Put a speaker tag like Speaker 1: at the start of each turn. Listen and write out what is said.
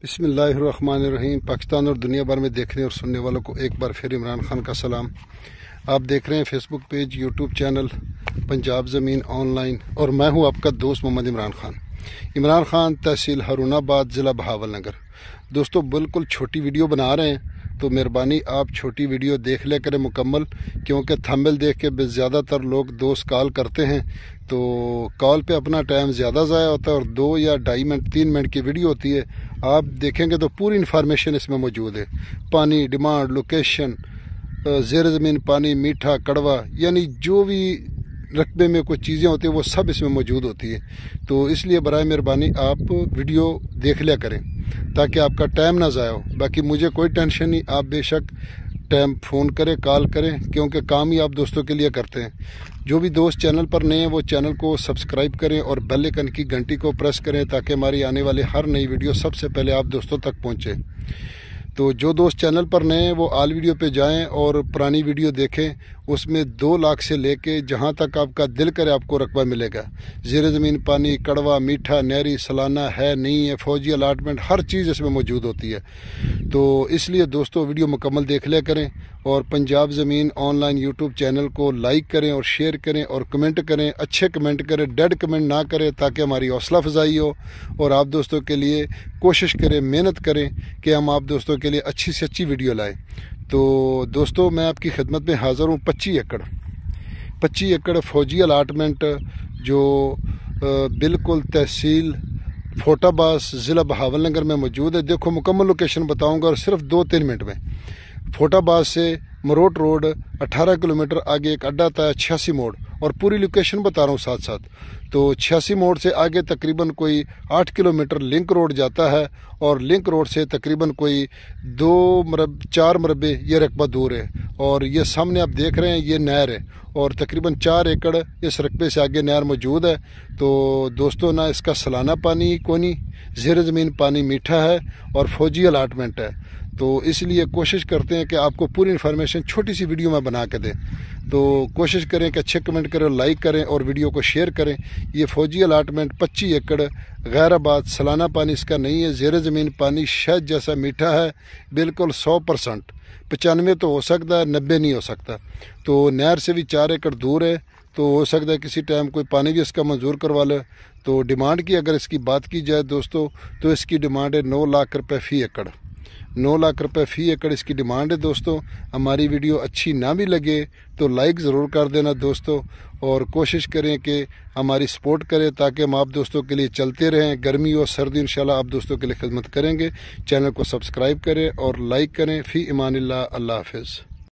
Speaker 1: بسم اللہ الرحمن الرحیم۔ پاکستان اور دنیا بھر میں دیکھنے اور سننے والوں کو ایک بار پھر عمران خان کا سلام۔ آپ دیکھ رہے ہیں فیس بک پیج، یوٹیوب چینل پنجاب زمین آن لائن، اور میں ہوں آپ کا دوست محمد عمران خان۔ عمران خان، تحصیل ہارون آباد، ضلع بہاول نگر۔ دوستو بالکل چھوٹی ویڈیو بنا رہے ہیں، تو مہربانی آپ چھوٹی ویڈیو دیکھ لے کریں مکمل، کیونکہ تھمبنیل دیکھ کے زیادہ تر لوگ دوست کال کرتے ہیں، تو کال پہ اپنا ٹائم زیادہ ضائع ہوتا ہے، اور 2 یا 2.5 منٹ 3 منٹ کی ویڈیو ہوتی ہے۔ آپ دیکھیں گے تو پوری انفارمیشن اس میں موجود ہے، پانی، ڈیمانڈ، لوکیشن، زیر زمین پانی، میٹھا، کڑوا، یعنی جو بھی رقبے میں کچھ چیزیں ہوتی ہیں وہ سب اس میں موجود ہوتی ہے۔ تو اس لیے برائے مہربانی آپ ویڈیو دیکھ لیا کریں تاکہ آپ کا ٹائم نہ ضائع ہو۔ باقی مجھے کوئی ٹینشن نہیں، آپ بے شک ٹائم فون کریں، کال کریں، کیونکہ کام ہی آپ دوستوں کے لیے کرتے ہیں۔ جو بھی دوست چینل پر نئے ہیں وہ چینل کو سبسکرائب کریں اور بیل آئکن کی گھنٹی کو پریس کریں تاکہ ہماری آنے والی ہر نئی ویڈیو سب سے پہلے آپ دوستوں تک پہنچے۔ تو جو دوست چینل پر نئے ہیں وہ آل ویڈیو پہ جائیں اور پرانی ویڈیو دیکھیں، اس میں 2 لاکھ سے لے کے جہاں تک آپ کا دل کرے آپ کو رقبہ ملے گا۔ زیر زمین پانی، کڑوا، میٹھا، نہری، سالانہ ہے نہیں ہے، فوجی الاٹمنٹ، ہر چیز اس میں موجود ہوتی ہے۔ تو اس لیے دوستو ویڈیو مکمل دیکھ لیا کریں، اور پنجاب زمین آن لائن یوٹیوب چینل کو لائک کریں اور شیئر کریں اور کمنٹ کریں، اچھے کمنٹ کریں، ڈیڈ کمنٹ نہ کریں، تاکہ ہماری حوصلہ افزائی ہو اور آپ دوستوں کے لیے کوشش کریں، محنت کریں کہ ہم آپ دوستوں کے لیے اچھی سے اچھی ویڈیو لائیں۔ تو دوستو میں آپ کی خدمت میں حاضر ہوں۔ 25 ایکڑ فوجی الاٹمنٹ جو بالکل تحصیل فوٹا باس، ضلع بہاول نگر میں موجود ہے۔ دیکھو مکمل لوکیشن بتاؤں گا اور صرف 2-3 منٹ میں۔ فوٹا باس سے مروٹ روڈ 18 کلومیٹر آگے ایک اڈا آتا ہے 86 موڑ، اور پوری لوکیشن بتا رہا ہوں ساتھ ساتھ۔ تو 86 موڑ سے آگے تقریباً کوئی 8 کلومیٹر لنک روڈ جاتا ہے، اور لنک روڈ سے تقریباً کوئی 4 مربع یہ رقبہ دور ہے، اور یہ سامنے آپ دیکھ رہے ہیں یہ نہر ہے، اور تقریباً 4 ایکڑ اس رقبے سے آگے نہر موجود ہے۔ تو دوستو نہ اس کا سالانہ پانی کوئی نہیں، زیر زمین پانی میٹھا ہے، اور فوجی الاٹمنٹ ہے۔ تو اس لیے کوشش کرتے ہیں کہ آپ کو پوری انفارمیشن چھوٹی سی ویڈیو میں بنا کے دیں۔ تو کوشش کریں کہ اچھے کمنٹ کریں، لائک کریں اور ویڈیو کو شیئر کریں۔ یہ فوجی الاٹمنٹ 25 ایکڑ غیر آباد، سالانہ پانی اس کا نہیں ہے، زیر زمین پانی شہد جیسا میٹھا ہے، بالکل 100%۔ 95 تو ہو سکتا ہے، 90 نہیں ہو سکتا۔ تو نہر سے بھی 4 ایکڑ دور ہے، تو ہو سکتا ہے کسی ٹائم کوئی پانی بھی اس کا منظور کروا لے۔ تو ڈیمانڈ کی اگر اس کی بات کی جائے دوستو، تو اس کی ڈیمانڈ ہے 9 لاکھ روپے فی ایکڑ۔ 9 لاکھ روپے فی ایکڑ اس کی ڈیمانڈ ہے دوستو۔ ہماری ویڈیو اچھی نہ بھی لگے تو لائک ضرور کر دینا دوستو، اور کوشش کریں کہ ہماری سپورٹ کریں تاکہ ہم آپ دوستوں کے لیے چلتے رہیں۔ گرمی اور سردی انشاءاللہ آپ دوستوں کے لیے خدمت کریں گے۔ چینل کو سبسکرائب کریں اور لائک کریں۔ فی امان اللہ، اللہ حافظ۔